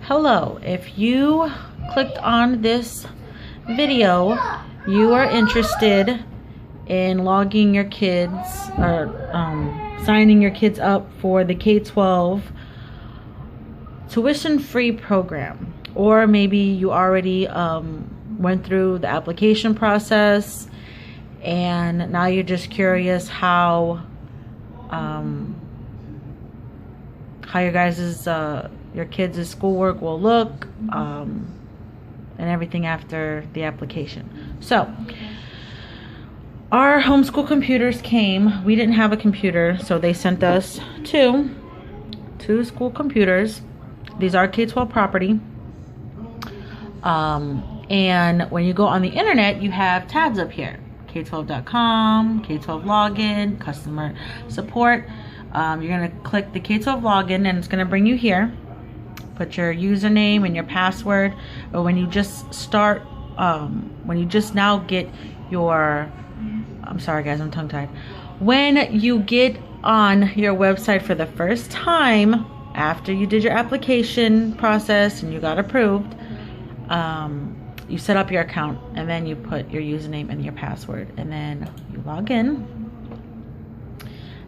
Hello, if you clicked on this video, you are interested in logging your kids or signing your kids up for the K12 tuition-free program, or maybe you already went through the application process and now you're just curious how your kids' schoolwork will look and everything after the application. So our homeschool computers came. We didn't have a computer, so they sent us two school computers. These are K12 property. And when you go on the internet, you have tabs up here: K12.com, K12 login, customer support. You're gonna click the K12 login and it's gonna bring you here. Put your username and your password. Or when you just start, when you just now get your, I'm sorry guys, I'm tongue-tied. When you get on your website for the first time, after you did your application process and you got approved, you set up your account and then you put your username and your password and then you log in.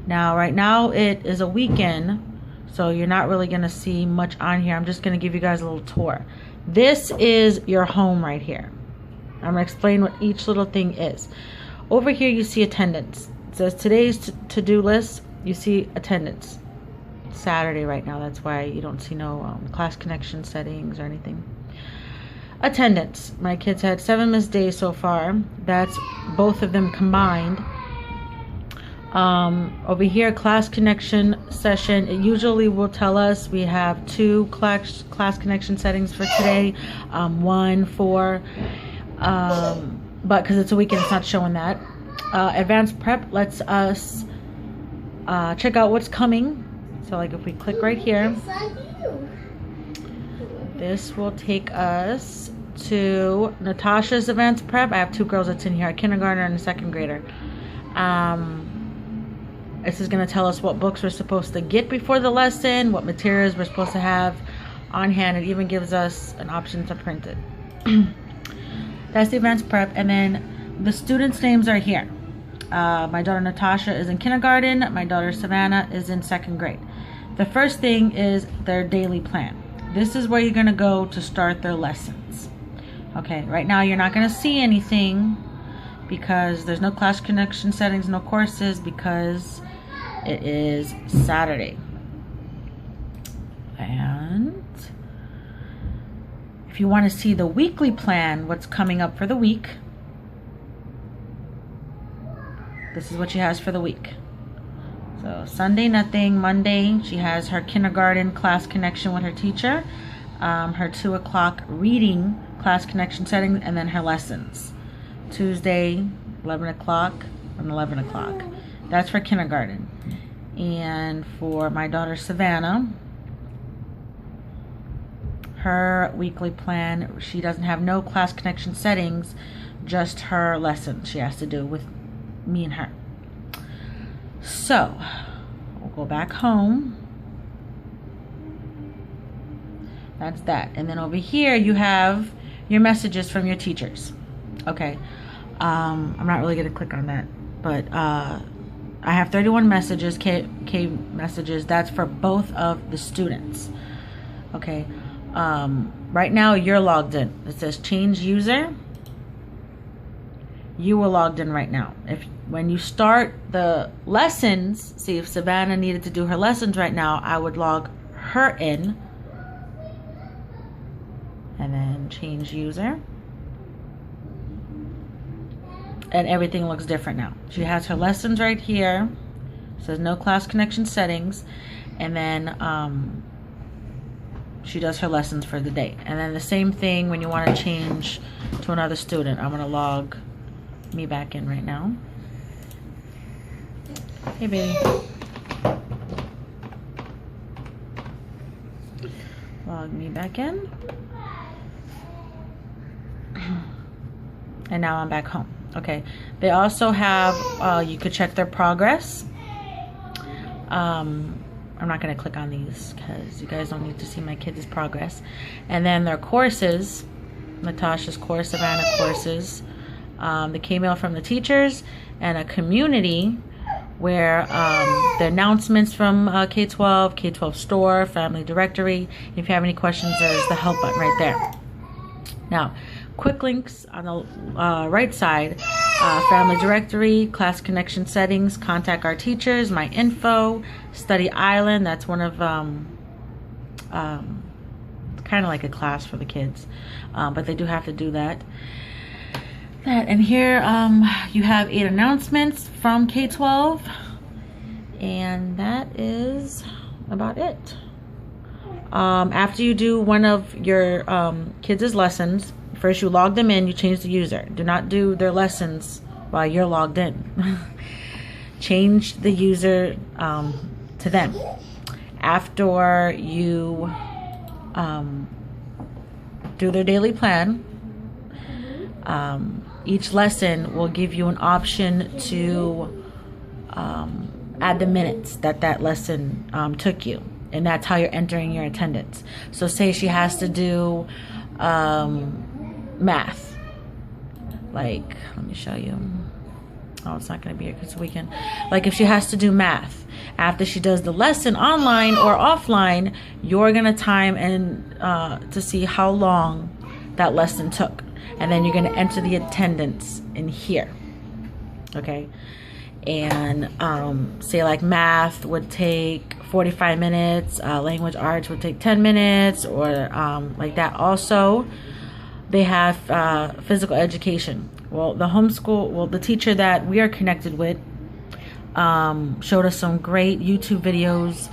Now, right now it is a weekend, so you're not really gonna see much on here. I'm just gonna give you guys a little tour. This is your home right here. I'm gonna explain what each little thing is. Over here you see attendance. It says today's to-do list. You see attendance. It's Saturday right now, that's why you don't see no class connection settings or anything. Attendance. My kids had 7 missed days so far. That's both of them combined. Over here, class connection session, it usually will tell us we have 2 class connection settings for today, 1, 4, but because it's a weekend, it's not showing that. Advanced prep lets us check out what's coming. So like if we click right here, this will take us to Natasha's advanced prep. I have 2 girls that's in here, a kindergartner and a 2nd grader. This is going to tell us what books we're supposed to get before the lesson, what materials we're supposed to have on hand. It even gives us an option to print it. That's the advanced prep. And then the students' names are here. My daughter Natasha is in kindergarten. My daughter Savannah is in 2nd grade. The first thing is their daily plan. This is where you're going to go to start their lessons. Okay, right now you're not going to see anything because there's no class connection settings, no courses, because it is Saturday. And if you want to see the weekly plan, what's coming up for the week, this is what she has for the week. So Sunday, nothing. Monday, she has her kindergarten class connection with her teacher, her 2 o'clock reading class connection settings, and then her lessons. Tuesday, 11 o'clock and 11 o'clock. That's for kindergarten. And for my daughter Savannah, her weekly plan, she doesn't have no class connection settings, just her lessons she has to do with me and her. So we'll go back home. That's that. And then over here you have your messages from your teachers. Okay, I'm not really gonna click on that, but I have 31 messages, K messages. That's for both of the students. Okay, right now you're logged in. It says change user. You were logged in right now. When you start the lessons, see if Savannah needed to do her lessons right now, I would log her in and then change user. And everything looks different now. She has her lessons right here. It says no class connection settings. And then she does her lessons for the day. And then the same thing when you want to change to another student. I'm going to log me back in right now. Hey, baby. Log me back in. And now I'm back home. Okay, they also have, you could check their progress. I'm not going to click on these because you guys don't need to see my kids' progress. And then their courses, Natasha's course, Savannah courses, the K-mail from the teachers, and a community where the announcements from K12, K12 store, family directory. If you have any questions, there's the help button right there. Now, quick links on the right side, family directory, class connection settings, contact our teachers, my info, study island. That's one of kind of like a class for the kids, but they do have to do that. And here you have 8 announcements from K12, and that is about it. After you do one of your kids' lessons, first you log them in, you change the user. Do not do their lessons while you're logged in. Change the user to them. After you do their daily plan, each lesson will give you an option to add the minutes that lesson took you. And that's how you're entering your attendance. So say she has to do math. Like, let me show you. Oh, it's not going to be here because it's a weekend. Like if she has to do math, after she does the lesson online or offline, you're going to time and to see how long that lesson took. And then you're going to enter the attendance in here. Okay. And say like math would take 45 minutes, language arts would take 10 minutes, or like that. Also, they have physical education. Well, the teacher that we are connected with showed us some great YouTube videos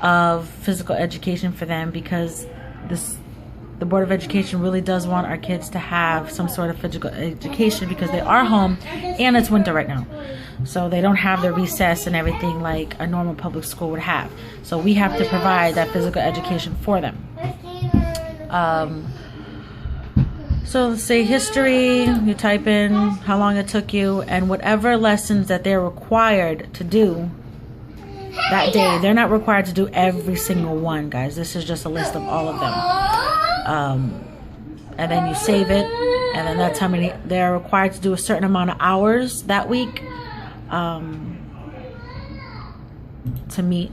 of physical education for them, because the Board of Education really does want our kids to have some sort of physical education, because they are home and it's winter right now. So they don't have their recess and everything like a normal public school would have. So we have to provide that physical education for them. So let's say history, you type in how long it took you, and whatever lessons that they're required to do that day. They're not required to do every single one, guys. This is just a list of all of them. And then you save it, and then that's how many they're required to do, a certain amount of hours that week to meet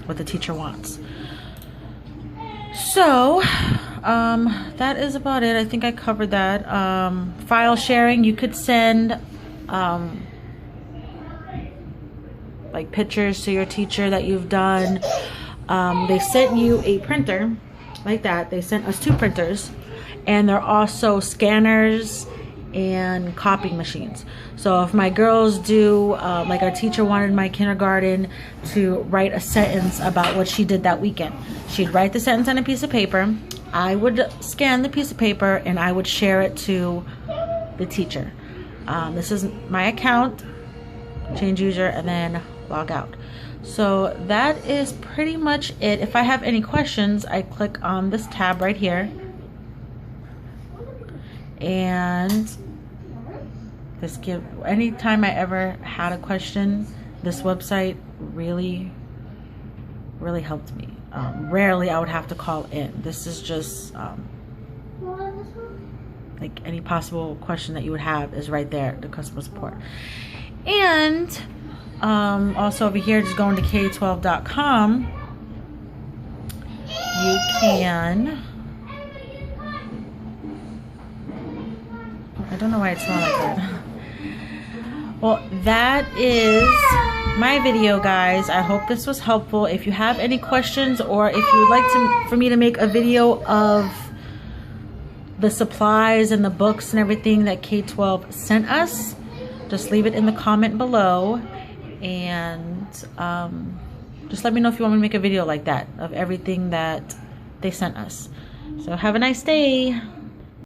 what the teacher wants. So that is about it. I think I covered that. File sharing, you could send like pictures to your teacher that you've done. They sent you a printer like that. They sent us 2 printers, and they're also scanners and copying machines. So if my girls do, like our teacher wanted my kindergarten to write a sentence about what she did that weekend, she'd write the sentence on a piece of paper. I would scan the piece of paper and I would share it to the teacher. This is my account, change user, and then log out. So that is pretty much it. If I have any questions, I click on this tab right here, and this anytime I ever had a question, this website really helped me. Rarely I would have to call in. This is just like any possible question that you would have is right there, the customer support. And also over here, just going to K12.com, you can, I don't know why it's not like that. Well, that is my video, guys. I hope this was helpful. If you have any questions, or if you would like for me to make a video of the supplies and the books and everything that K12 sent us, just leave it in the comment below, and just let me know if you want me to make a video like that of everything that they sent us. So have a nice day.